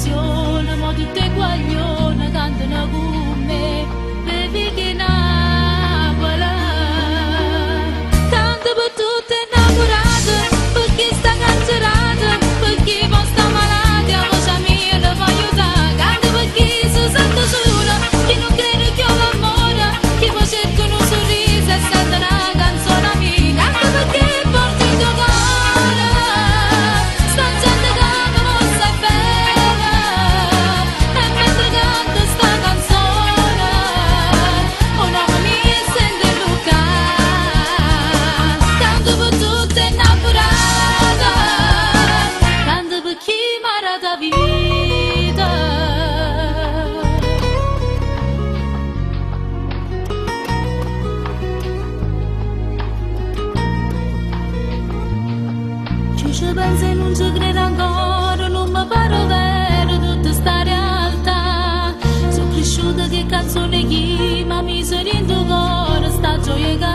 canzone, ma tutte guaglione cantano con me, bevi che Napoli. Canto per tutte innamorate, per chi sta cancerata, per chi poi sta malata, la voce mia la fa aiutare. Canto per chi si sente sola, chi non crede che ho l'amore, chi poi cerca un sorriso e sente una canzone mia. Canto per chi porta il tuo cuore, sta gente che non sa bene, e mentre canto sta canzone, un uomo mi sente lucare. Canto per tutte innamorate, canto per chi mi ha dato vita. Ci penso e non ci credo ancora, non mi pare vero tutta sta realtà. Sono cresciuta che canzone chi, ma mi sono in tuo cuore sta gioia che